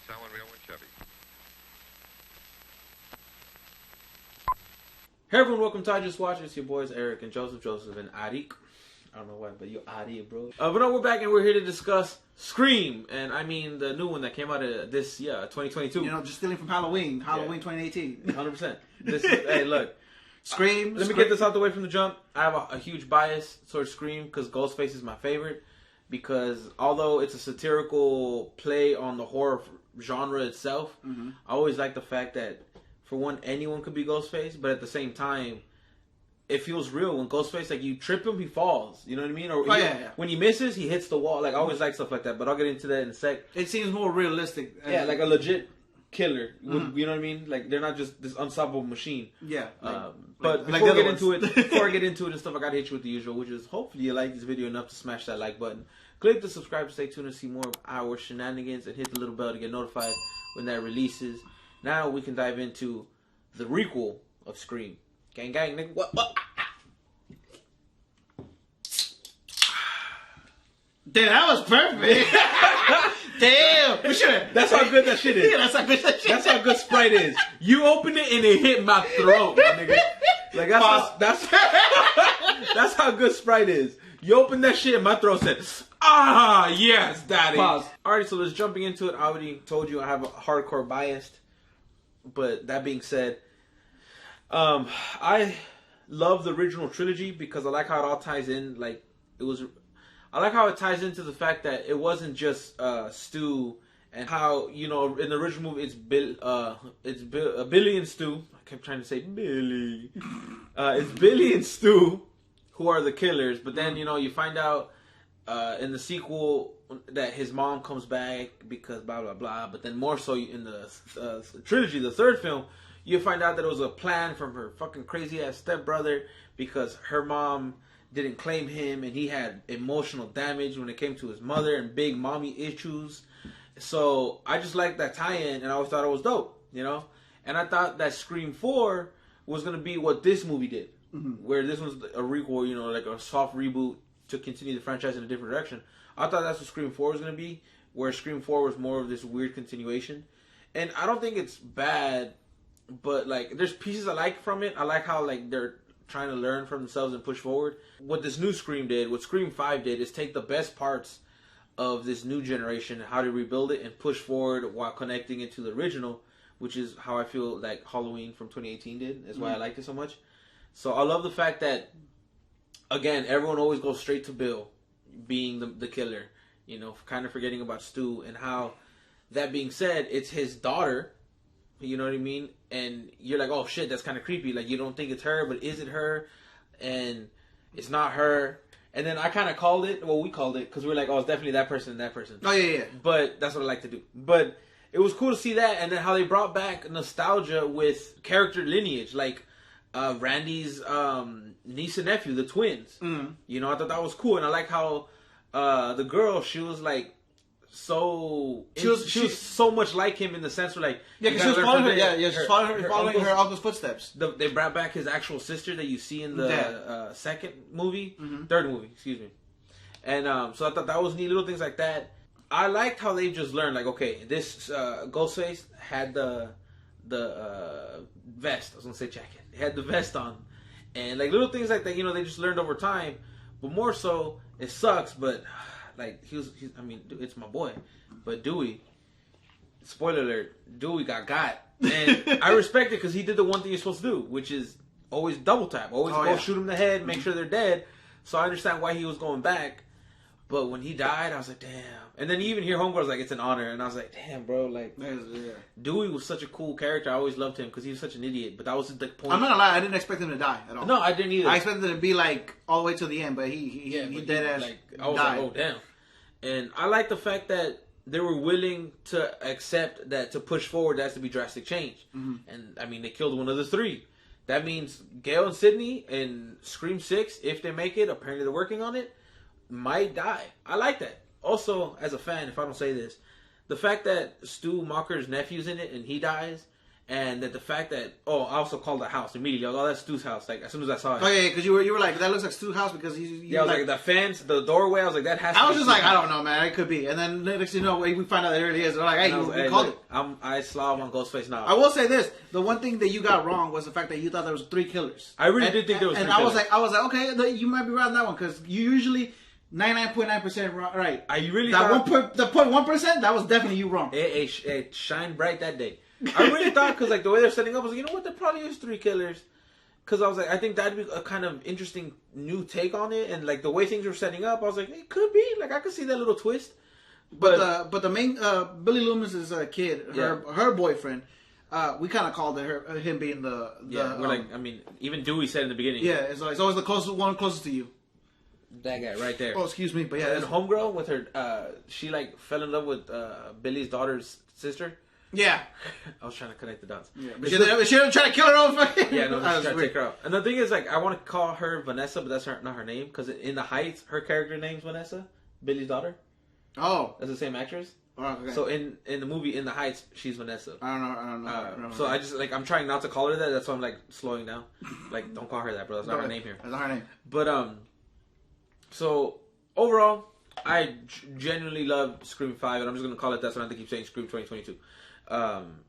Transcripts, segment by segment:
selling real one Chevy. Hey everyone, welcome to IJustWatched. It's your boys Eric and Joseph and Arik. I don't know why, but you Arik, bro. But no, we're back and we're here to discuss Scream, and I mean the new one that came out this 2022. You know, just stealing from Halloween 2018. 100%. This is, hey, look, Scream. Let me get this out the way from the jump. I have a huge bias towards Scream because Ghostface is my favorite. Because although it's a satirical play on the horror genre itself, I always like the fact that, for one, anyone could be Ghostface, but at the same time, it feels real. When Ghostface, like, you trip him, he falls. You know what I mean? Or when he misses, he hits the wall. Like, I always like stuff like that, but I'll get into that in a sec. It seems more realistic. Yeah, like a legit killer. You know what I mean? Like, they're not just this unstoppable machine. Yeah. But before I get into it and stuff, I gotta hit you with the usual, which is hopefully you like this video enough to smash that like button. Click the subscribe to stay tuned to see more of our shenanigans, and hit the little bell to get notified when that releases. Now we can dive into the requel of Scream. Gang, gang, nigga. What? Damn, that was perfect. Damn, we should. That's how good that shit is. Yeah, that's how good that shit. That's how good Sprite is. You open it and it hit my throat, my nigga. Like that's how good Sprite is. You open that shit and my throat said, "Ah, yes, daddy." Pause. Alright, so let's jumping into it. I already told you I have a hardcore bias, but that being said, I love the original trilogy because I like how it all ties in. Like, I like how it ties into the fact that it wasn't just Stu, and how, you know, in the original movie it's Billy and Stu. I kept trying to say Billy. It's Billy and Stu who are the killers, but then, you know, you find out in the sequel that his mom comes back because blah blah blah. But then more so in the trilogy, the third film, you find out that it was a plan from her fucking crazy ass stepbrother because her mom didn't claim him, and he had emotional damage when it came to his mother and big mommy issues. So I just liked that tie-in, and I always thought it was dope, you know? And I thought that Scream 4 was going to be what this movie did, where this was a requel, you know, like a soft reboot to continue the franchise in a different direction. I thought that's what Scream 4 was going to be, where Scream 4 was more of this weird continuation. And I don't think it's bad, but, like, there's pieces I like from it. I like how, like, they're trying to learn from themselves and push forward. What this new Scream did, what Scream 5 did, is take the best parts of this new generation, how to rebuild it and push forward while connecting it to the original, which is how I feel like Halloween from 2018 did. That's why I liked it so much. So I love the fact that, again, everyone always goes straight to Bill being the killer, you know, kind of forgetting about Stu, and how, that being said, it's his daughter. You know what I mean? And you're like, oh shit, that's kind of creepy. Like, you don't think it's her, but is it her? And it's not her. And then I kind of called it. Well, we called it because we were like, oh, it's definitely that person and that person. Oh, yeah. But that's what I like to do. But it was cool to see that. And then how they brought back nostalgia with character lineage. Like Randy's niece and nephew, the twins. You know, I thought that was cool. And I like how the girl, she was like, she was so much like him in the sense where, like, because she was following her, she's following her uncle's footsteps. They brought back his actual sister that you see in the second movie, third movie, excuse me. And so I thought that was neat, little things like that. I liked how they just learned, like, okay, this Ghostface had the vest. I was gonna say jacket. He had the vest on, and like little things like that. You know, they just learned over time. But more so, it sucks, but. Like, I mean, it's my boy. But Dewey, spoiler alert, Dewey got. And I respect it because he did the one thing you're supposed to do, which is always double tap. Always shoot him in the head, make sure they're dead. So I understand why he was going back. But when he died, I was like, damn. And then you even hear Homegirl was like, it's an honor. And I was like, damn, bro. Like, Dewey was such a cool character. I always loved him because he was such an idiot. But that was the point. I'm not gonna lie, I didn't expect him to die at all. No, I didn't either. I expected him to be like all the way to the end, but he dead ass like, I was died. like, oh, damn. And I like the fact that they were willing to accept that to push forward, there has to be drastic change. And, I mean, they killed one of the three. That means Gail and Sydney in Scream 6, if they make it, apparently they're working on it, might die. I like that. Also, as a fan, if I don't say this, the fact that Stu Macher's nephew's in it and he dies, And that the fact that I also called the house immediately. I was, that's Stu's house. Like as soon as I saw it. Oh yeah, because you were like, that looks like Stu's house because I was like the fence, the doorway. I was like, that has. I was just like, I don't know, man. It could be. And then next thing you know, we find out that there it is. We're like, hey, we called it. I slob on Ghostface now. I will say this: the one thing that you got wrong was the fact that you thought there was 3 killers. I really did think there was. And I was like, okay, you might be right on that one because you usually 99.9% right. I really that the 0.1%. That was definitely you wrong. It shined bright that day. I really thought because like the way they're setting up, I was like, you know what, there probably is 3 killers. Because I was like, I think that'd be a kind of interesting new take on it, and like the way things were setting up, I was like, it could be like I could see that little twist. But the main Billy Loomis's kid, her boyfriend, we kind of called it him being the we're like, I mean, even Dewey said in the beginning. Yeah, it's always the closest to you. That guy right there. Oh, excuse me, but yeah, and homegirl with her, she like fell in love with Billy's daughter's sister. Yeah, I was trying to connect the dots. Yeah, but she didn't try to kill her own fucking. Yeah, no, she's trying to take her out. And the thing is, like, I want to call her Vanessa, but that's not her name because in the Heights, her character name's Vanessa, Billy's daughter. Oh, that's the same actress. Oh, okay. So in the movie In the Heights, she's Vanessa. I don't know. So I just like I'm trying not to call her that. That's why I'm like slowing down. Like, don't call her that, bro. That's not her name here. That's not her name. But so overall, I genuinely love Scream 5, and I'm just gonna call it that. So I don't have to keep saying Scream 2022.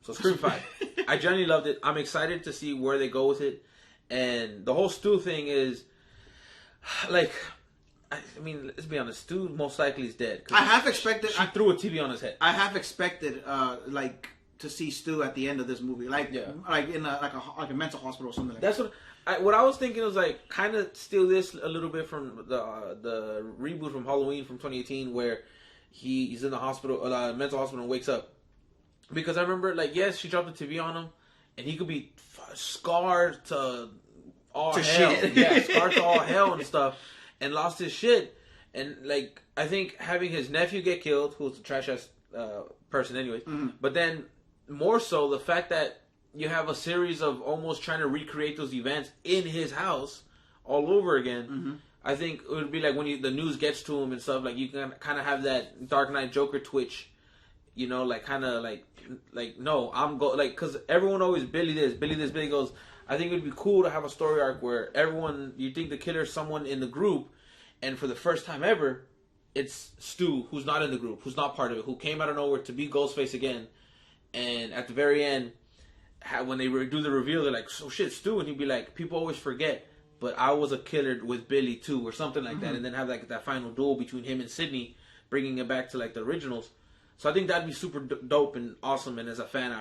So Scream 5, I genuinely loved it. I'm excited to see where they go with it, and the whole Stu thing is like, I mean, let's be honest, Stu most likely is dead. I half expected. She threw a TV on his head. I half expected, like, to see Stu at the end of this movie, like in a mental hospital or something. That's what I was thinking was like kind of steal this a little bit from the reboot from Halloween from 2018 where he's in the hospital, mental hospital, and wakes up. Because I remember, like, yes, she dropped the TV on him, and he could be scarred to all hell. Shit. Yeah, scarred to all hell and stuff, and lost his shit. And, like, I think having his nephew get killed, who's a trash-ass person anyways, but then more so the fact that you have a series of almost trying to recreate those events in his house all over again. I think it would be like when the news gets to him and stuff, like, you can kind of have that Dark Knight Joker twitch. You know, like, kind of like, no, because everyone always Billy this, Billy goes. I think it would be cool to have a story arc where you think the killer is someone in the group, and for the first time ever, it's Stu, who's not in the group, who's not part of it, who came out of nowhere to be Ghostface again, and at the very end, when they do the reveal, they're like, so shit, Stu, and he'd be like, people always forget, but I was a killer with Billy too, or something like that, and then have like that final duel between him and Sidney, bringing it back to like the originals. So I think that'd be super dope and awesome. And as a fan,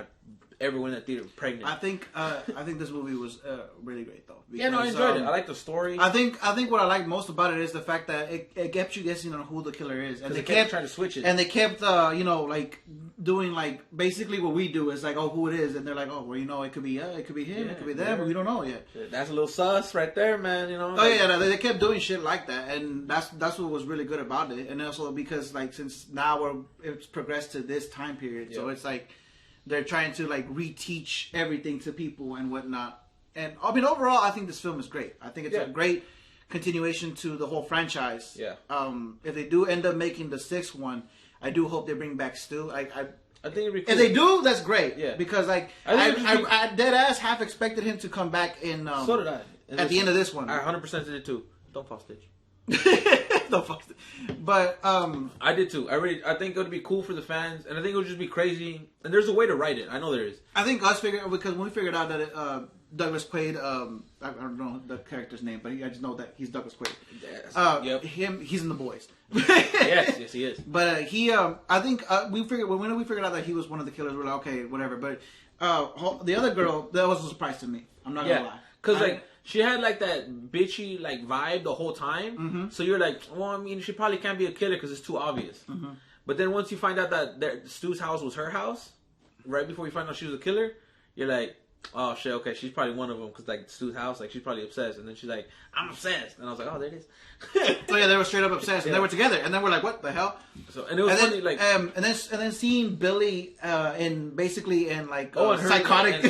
everyone in that theater pregnant. I think this movie was really great though. Because, yeah, no, I enjoyed it. I like the story. I think what I like most about it is the fact that it kept you guessing on who the killer is, and they kept trying to switch it, and they kept like doing like basically what we do is like, oh, who it is, and they're like, oh, well, it could be him, it could be them, but we don't know yet. That's a little sus right there, man. Oh yeah, they kept doing shit like that, and that's what was really good about it, and also because like since now it's progressed to this time period, so it's like they're trying to like reteach everything to people and whatnot. And I mean, overall, I think this film is great. I think it's a great continuation to the whole franchise. Yeah. If they do end up making the 6th one, I do hope they bring back Stu. I think it'd be cool. If they do, that's great. Yeah. Because like I dead ass half expected him to come back in. So did I. At the end of this one, I 100% did it too. Don't fall stitch. Don't fall stitch. But I did too. I think it would be cool for the fans, and I think it would just be crazy. And there's a way to write it. I know there is. I think because when we figured out that Douglas Quaid, I don't know the character's name, but I just know that he's Douglas Quaid. He's in The Boys. yes, he is. But I think when we figured out that he was one of the killers, we're like, okay, whatever. But the other girl, that was a surprise to me. I'm not gonna lie. Because like she had like that bitchy like vibe the whole time. So you're like, well, I mean, she probably can't be a killer because it's too obvious. But then once you find out that Stu's house was her house, right before you find out she was a killer, you're like, oh shit, okay, she's probably one of them because like Stu's house, like she's probably obsessed, and then she's like, I'm obsessed, and I was like, oh, there it is. So yeah, they were straight up obsessed, and they were together, and then we're like, what the hell? So and it was funny, like, and then seeing Billy in like psychotic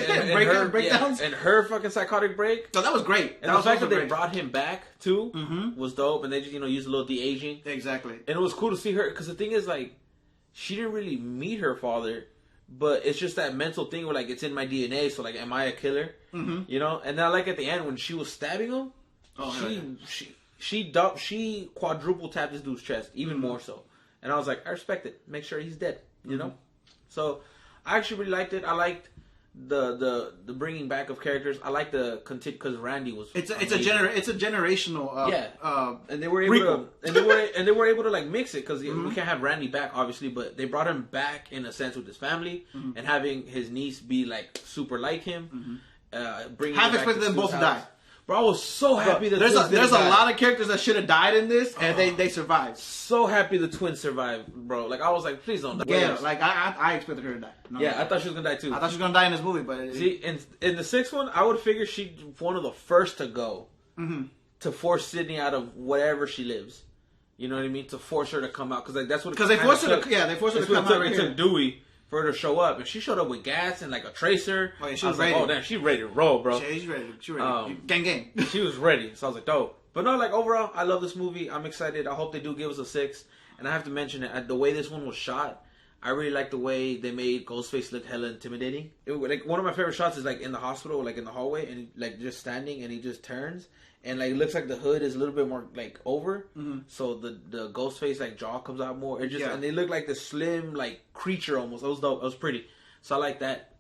breakdowns, and her fucking psychotic break. So that was great. And the fact that they brought him back too was dope, and they just used a little de-aging. Exactly. And it was cool to see her because the thing is like, she didn't really meet her father. but it's just that mental thing where like it's in my DNA. So like, am I a killer? Mm-hmm. You know. And then I like at the end when she was stabbing him, she quadruple tapped this dude's chest, even more so. And I was like, I respect it. Make sure he's dead. You know. So I actually really liked it. I liked the bringing back of characters. I like the because Randy was. It's a generational. And they were able to they were able to like mix it because we can't have Randy back obviously, but they brought him back in a sense with his family and having his niece be like super like him. Bringing half expected them both to die. Bro, I was so happy that there's a lot of characters that should have died in this, and they survived. So happy the twins survived, bro. Like I was like, please don't die. Yeah, like I expected her to die. No, I thought she was gonna die too. I thought she was gonna die in this movie, but see, in the sixth one, I would figure she's one of the first to go to force Sydney out of whatever she lives. You know what I mean? To force her to come out because like that's what they forced her to come out. It took Dewey for her to show up, and she showed up with gas and like a tracer. Oh, yeah, she was ready. Like, oh damn, she's ready to roll, bro. She's ready. Gang. She was ready, so I was like, dope. But no, like overall, I love this movie. I'm excited. I hope they do give us a 6. And I have to mention it, the way this one was shot, I really like the way they made Ghostface look hella intimidating. Like one of my favorite shots is like in the hospital, like in the hallway, and he, like just standing, and he just turns, and like it looks like the hood is a little bit more like over, so the Ghostface like jaw comes out more. It just and they look like the slim like creature almost. It was dope. It was pretty. So I like that.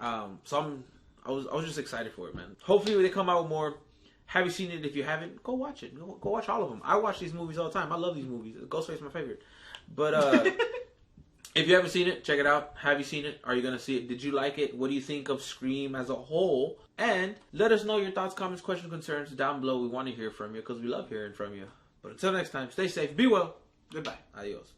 So I was just excited for it, man. Hopefully they come out with more. Have you seen it? If you haven't, go watch it. Go watch all of them. I watch these movies all the time. I love these movies. Ghostface is my favorite. But if you haven't seen it, check it out. Have you seen it? Are you going to see it? Did you like it? What do you think of Scream as a whole? And let us know your thoughts, comments, questions, concerns down below. We want to hear from you because we love hearing from you. But until next time, stay safe, be well. Goodbye. Adios.